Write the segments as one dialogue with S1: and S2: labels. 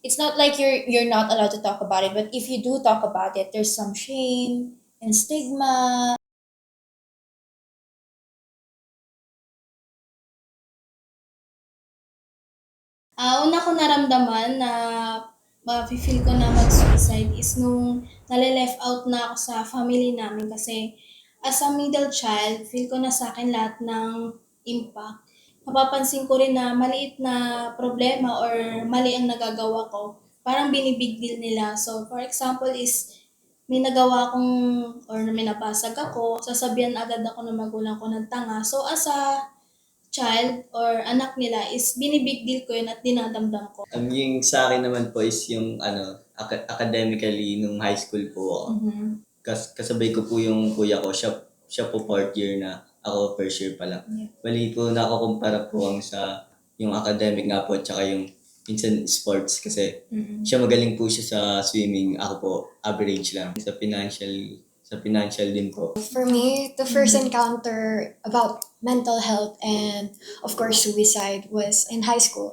S1: it's not like you're not allowed to talk about it, but if you do talk about it, there's some shame and stigma.
S2: Una ko naramdaman na feel ko na mag-suicide is nung nale-left out na ako sa family namin kasi as a middle child, feel ko na sa akin lahat ng impact. Napapansin ko rin na maliit na problema or mali ang nagagawa ko, parang binibig deal nila. So, for example is, may nagawa akong or may napasag ako, sasabihan agad ako ng magulang ko ng tanga. So, as a child or anak nila is binibig deal ko yun at dinadamdam ko.
S3: Yung sa akin naman po is yung academically nung high school po ako. Kasabay ko po yung kuya ko, siya po 4th year na, ako first year pa lang.
S1: Yeah.
S3: Bali po nakukumpara po ang sa yung academic nga po at saka yung minsan sports kasi siya magaling po siya sa swimming, ako po average lang. Sa financial din po.
S4: For me, the first encounter about mental health and of course suicide was in high school.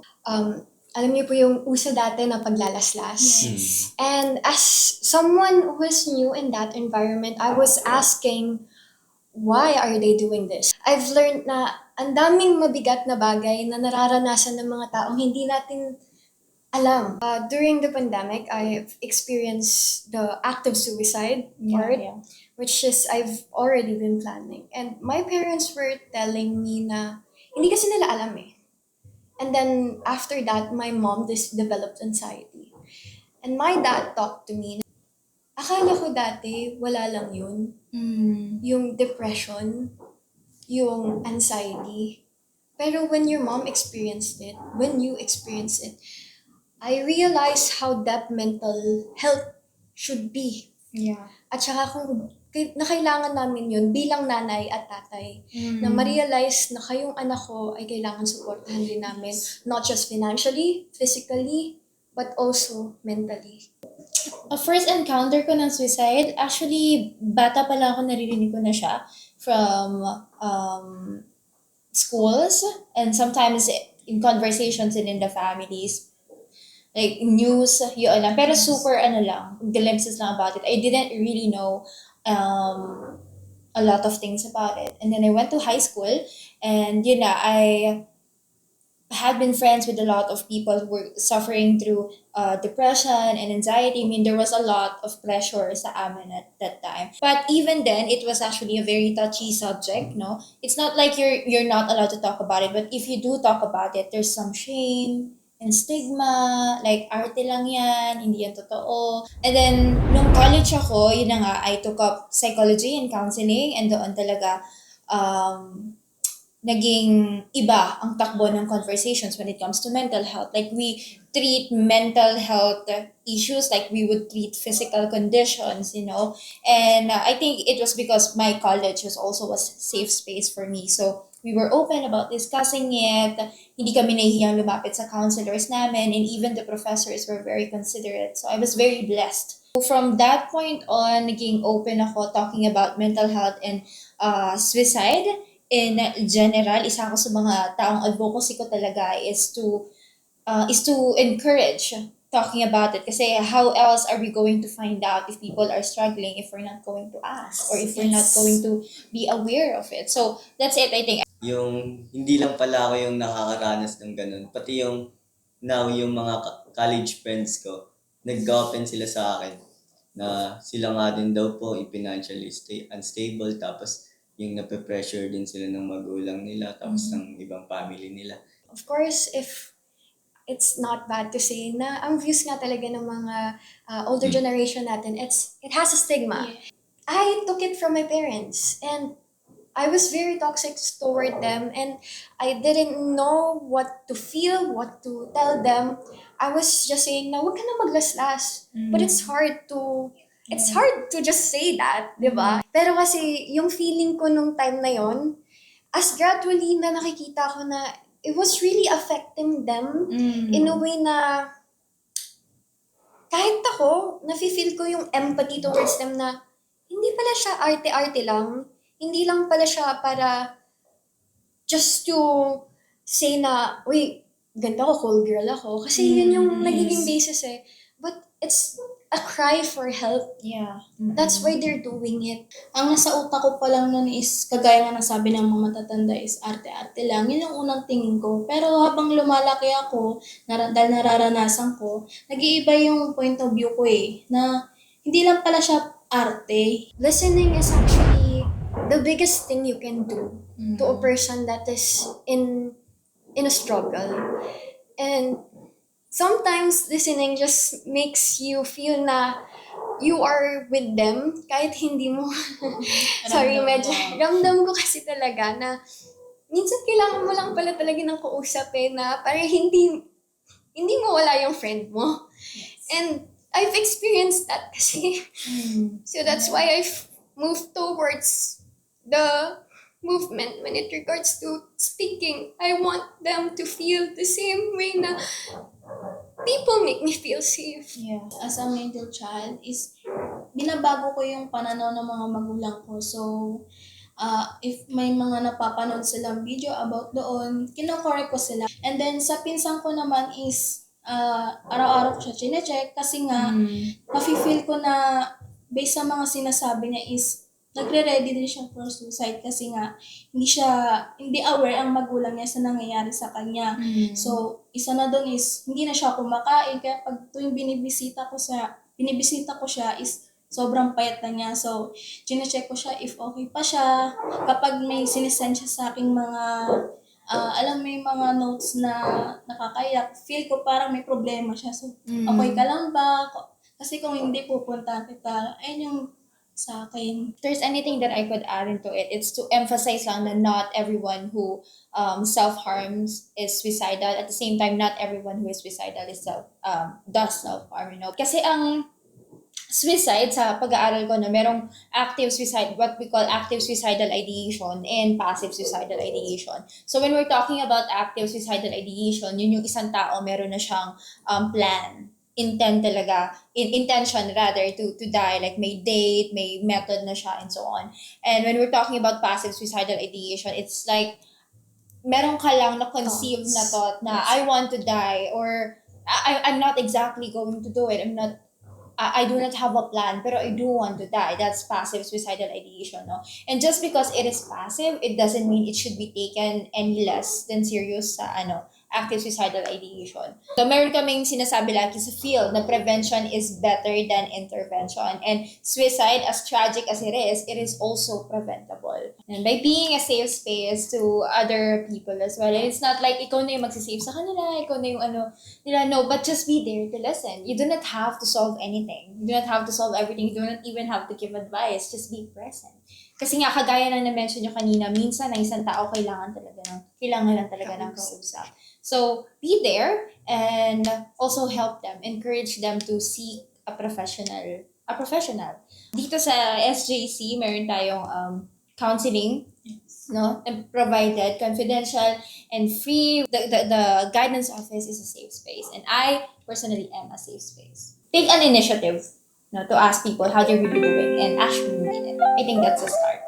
S4: Alam niyo po yung uso dati na paglalaslas.
S1: Yes.
S4: And as someone who was new in that environment, I was asking, why are they doing this? I've learned na ang daming mabigat na bagay na nararanasan ng mga taong hindi natin alam. During the pandemic, I've experienced the active suicide part, which is I've already been planning. And my parents were telling me na hindi kasi nila alam eh. And then after that, my mom developed anxiety. And my dad talked to me. Akala ko dati, wala lang yun. Yung depression, yung anxiety. Pero when your mom experienced it, when you experience it, I realized how that mental health should be.
S1: Yeah.
S4: At saka na kailangan namin yun bilang nanay at tatay. Na ma-realize na kayong anak ko ay kailangan supportahan din namin. Not just financially, physically, but also mentally.
S1: First encounter ko ng suicide, actually, bata pa lang ako, naririnig ko na siya from schools and sometimes in conversations and in the families. Like news, yun lang. Pero super lang, glimpses lang about it. I didn't really know a lot of things about it. And then I went to high school and I had been friends with a lot of people who were suffering through depression and anxiety. I mean, there was a lot of pressure sa amin at that time. But even then, it was actually a very touchy subject, no? It's not like you're not allowed to talk about it, but if you do talk about it, there's some shame and stigma, like arte lang yan, hindi yan totoo. And then, nung college ako, yun na nga, I took up psychology and counseling and doon talaga naging iba ang takbo ng conversations when it comes to mental health. Like we treat mental health issues like we would treat physical conditions, And I think it was because my college was also a safe space for me. So we were open about discussing it. Hindi kami nahihiyang lumapit sa counselors namin, and even the professors were very considerate. So I was very blessed. So from that point on, naging open ako talking about mental health and suicide. In general, isa ako sa mga taong advocacy ko talaga is to encourage talking about it. Kasi how else are we going to find out if people are struggling if we're not going to ask or if we're not going to be aware of it? So that's it, I think.
S3: Yung hindi lang pala ako yung nakakaranas ng ganun, pati yung mga college friends ko, nag-open sila sa akin na sila nga din daw po financially unstable, tapos yung nape-pressure din sila ng magulang nila, tapos ng ibang family nila.
S4: Of course, if it's not bad to say na ang views nga talaga ng mga older generation natin, it has a stigma.
S2: Yeah.
S4: I took it from my parents and I was very toxic toward them and I didn't know what to feel, what to tell them. I was just saying na huwag ka na maglaslas. But it's hard to just say that, di ba? Pero kasi yung feeling ko nung time na yon, as gradually na nakikita ko na it was really affecting them in a way na kahit ako, nafe-feel ko yung empathy towards them na hindi pala siya arte-arte lang. Hindi lang pala siya para just to say na, uy, ganito ako, cool girl ako. Kasi yun yung nagiging basis eh. But it's a cry for help.
S1: Yeah.
S4: That's why they're doing it.
S2: Ang nasa utak ko pa lang nun is, kagaya nga ng sabi ng mga matatanda is arte-arte lang. Yun yung unang tingin ko. Pero habang lumalaki ako, dahil nararanasan ko, nag-iiba yung point of view ko eh. Na hindi lang pala siya arte.
S4: Listening is actually the biggest thing you can do to a person that is in a struggle. And sometimes listening just makes you feel na you are with them kahit hindi mo sorry, medyo ramdam ko kasi talaga na minsan kailangan mo lang pala talaga ng kausap na para hindi mo wala yung friend mo. And I've experienced that kasi. So that's why I've moved towards the movement when it regards to speaking. I want them to feel the same way na people make me feel safe.
S1: Yeah.
S2: As a middle child is, binabago ko yung pananaw ng mga magulang ko. So, if may mga napapanood silang video about doon, kino-correct ko sila. And then, sa pinsan ko naman is, araw-araw ko siya chinecheck kasi nga, mafe-feel ko na, based sa mga sinasabi niya is, nagre-ready din siya for suicide kasi nga, hindi aware ang magulang niya sa nangyayari sa kanya. So, isa na doon is, hindi na siya kumakain, kaya pag tuwing binibisita ko siya is, sobrang payat na niya. So, chinecheck ko siya if okay pa siya. Kapag may sinisend siya sa aking mga, alam mo yung mga notes na nakakayak, feel ko parang may problema siya. So, okay ka lang ba? Kasi kung hindi, pupunta kita. Ayun yung sa akin.
S1: If there's anything that I could add into it, it's to emphasize lang na not everyone who self-harms is suicidal. At the same time, not everyone who is suicidal is does self-harm, you know. Kasi ang suicide, sa pag-aaral ko na merong active suicide, what we call active suicidal ideation and passive suicidal ideation. So when we're talking about active suicidal ideation, yun yung isang tao meron na siyang plan, intention rather to die, like may date, may method na siya, and so on. And when we're talking about passive suicidal ideation, it's like meron ka lang na conceive na thought na I want to die, or I'm not exactly going to do it. I do not have a plan, pero I do want to die. That's passive suicidal ideation, no? And just because it is passive, it doesn't mean it should be taken any less than serious sa active suicidal ideation. So meron kaming sinasabi lagi sa field na prevention is better than intervention. And suicide, as tragic as it is also preventable. And by being a safe space to other people as well, and it's not like ikaw na yung magsisave sa kanila, ikaw na yung nila, no, but just be there to listen. You do not have to solve anything. You do not have to solve everything. You do not even have to give advice. Just be present. Kasi nga, kagaya lang na-mention nyo kanina, minsan ang isang tao kailangan lang talaga ng kausap. So, be there and also help them, encourage them to seek a professional. Dito sa SJC, meron tayong counseling, no? And provided, confidential and free. The guidance office is a safe space, and I personally am a safe space. Take an initiative, no, to ask people how they're really doing and actually mean it. I think that's a start.